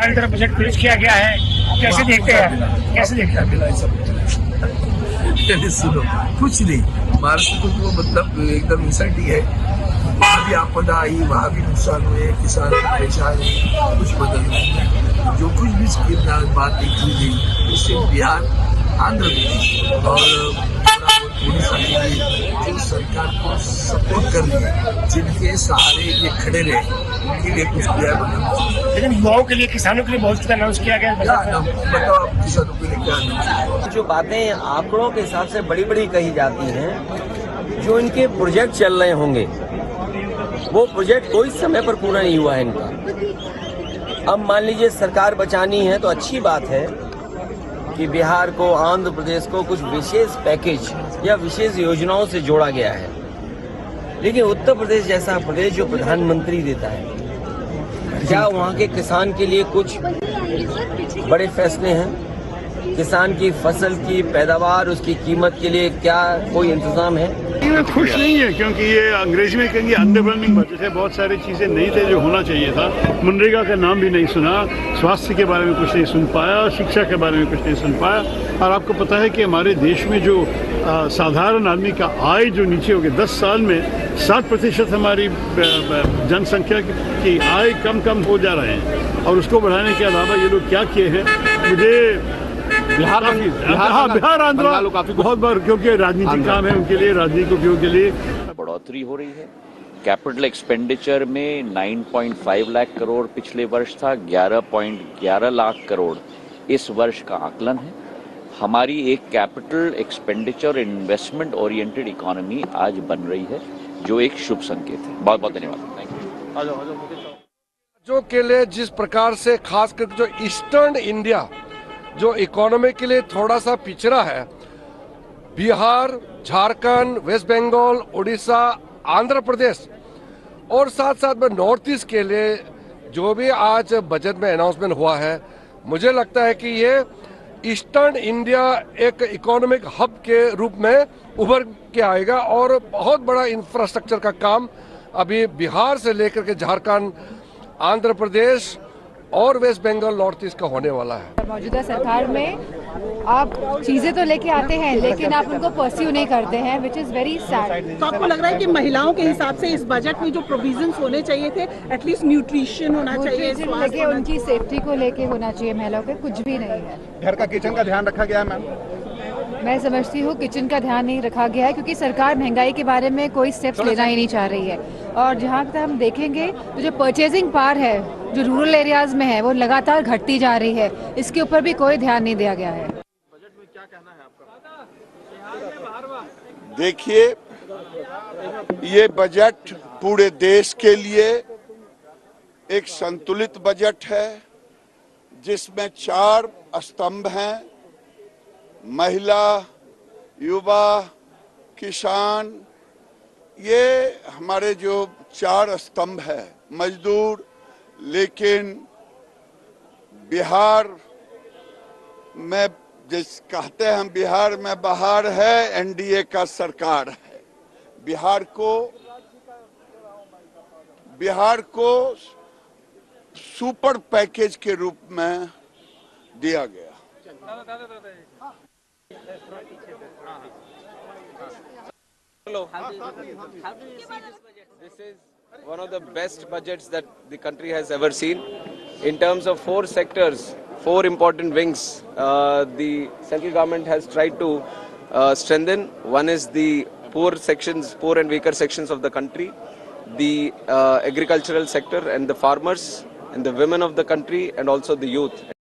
सरकार की तरफ बजट पेश किया गया है, कैसे देखते हैं, कैसे देखते हैं? सुनो, कुछ नहीं, महाराष्ट्र को मतलब एकदम इंसल्ट ही है। वहाँ भी आपदा आई, वहाँ भी नुकसान हुए, किसान परेशान है, कुछ बदल नहीं है। जो कुछ भी स्कीम बात की गई उससे बिहार, आंध्र प्रदेश और उड़ीसा के लिए जो सरकार को सपोर्ट कर रही है, जिनके सहारे ये खड़े रहे, उनके लिए कुछ किया है। लेकिन युवाओं के लिए, किसानों के लिए बहुत कुछ अनाउंस किया गया है। बताओ आप किसानों के लिए क्या अनाउंस? जो बातें आंकड़ों के हिसाब से बड़ी बड़ी कही जाती हैं, जो इनके प्रोजेक्ट चल रहे होंगे वो प्रोजेक्ट कोई समय पर पूरा नहीं हुआ है इनका। अब मान लीजिए सरकार बचानी है तो अच्छी बात है कि बिहार को, आंध्र प्रदेश को कुछ विशेष पैकेज या विशेष योजनाओं से जोड़ा गया है। लेकिन उत्तर प्रदेश जैसा प्रदेश जो प्रधानमंत्री देता है, क्या वहाँ के किसान के लिए कुछ बड़े फैसले हैं? किसान की फसल की पैदावार, उसकी कीमत के लिए क्या कोई इंतजाम है? मैं खुश नहीं है, क्योंकि ये अंग्रेजी में कहेंगे अंडरवेलमिंग बजट है। बहुत सारी चीज़ें नहीं थे जो होना चाहिए था। मनरेगा का नाम भी नहीं सुना, स्वास्थ्य के बारे में कुछ नहीं सुन पाया, शिक्षा के बारे में कुछ नहीं सुन पाया। और आपको पता है कि हमारे देश में जो साधारण आदमी का आय जो नीचे हो गया, 10 साल में 60% हमारी जनसंख्या की आय कम हो जा रहे हैं। और उसको बढ़ाने के अलावा ये लोग क्या किए हैं, मुझे बिहार आंध्र बहुत बार, क्योंकि राजनीतिक काम है उनके लिए, राजनीतिक उपयोग के लिए बढ़ोतरी हो रही है। कैपिटल एक्सपेंडिचर में 9.5 लाख करोड़ पिछले वर्ष था, 11.11 लाख करोड़ इस वर्ष का आकलन है। हमारी एक capital expenditure investment oriented economy आज बन रही है, जो एक शुभ संकेत है। बहुत बहुत धन्यवाद। Thank you. जो के लिए जिस प्रकार से खास करके जो ईस्टर्न इंडिया जो इकोनॉमी के लिए थोड़ा सा पिछड़ा है, बिहार, झारखंड, वेस्ट बंगाल, उड़ीसा, आंध्र प्रदेश और साथ साथ में नॉर्थ ईस्ट के लिए जो भी आज बजट में अनाउंसमेंट हुआ है, मुझे लगता है कि ये ईस्टर्न इंडिया एक इकोनॉमिक हब के रूप में उभर के आएगा और बहुत बड़ा इंफ्रास्ट्रक्चर का काम अभी बिहार से लेकर के झारखंड, आंध्र प्रदेश और वेस्ट बंगाल, नॉर्थ ईस्ट का होने वाला है। मौजूदा सरकार में आप चीजें तो लेके आते हैं लेकिन आप उनको परस्यू नहीं करते हैं, विच इज वेरी सैड। तो आपको लग रहा है कि महिलाओं के हिसाब से इस बजट में जो प्रोविजंस होने चाहिए थे, एटलीस्ट न्यूट्रिशन होना चाहिए, लेके उनकी सेफ्टी को लेके होना चाहिए, महिलाओं के कुछ भी नहीं है। घर का किचन का ध्यान रखा गया है मैम? मैं समझती हूँ किचन का ध्यान नहीं रखा गया है, क्योंकि सरकार महंगाई के बारे में कोई स्टेप्स लेना ही नहीं चाह रही है। और जहाँ तक हम देखेंगे तो जो परचेजिंग पावर है जो रूरल एरियाज में है वो लगातार घटती जा रही है, इसके ऊपर भी कोई ध्यान नहीं दिया गया है। बजट में क्या कहना है आपका? देखिए, ये बजट पूरे देश के लिए एक संतुलित बजट है, जिसमें 4 स्तंभ हैं: महिला, युवा, किसान। ये हमारे जो 4 स्तंभ है, मजदूर। लेकिन बिहार में जिस कहते हैं हम, बिहार में बहार है, एनडीए का सरकार है। बिहार को सुपर पैकेज के रूप में दिया गया। This is one of the best budgets that the country has ever seen. In terms of 4 sectors, 4 important wings, the central government has tried to strengthen. One is the poor and weaker sections of the country, the agricultural sector and the farmers and the women of the country, and also the youth.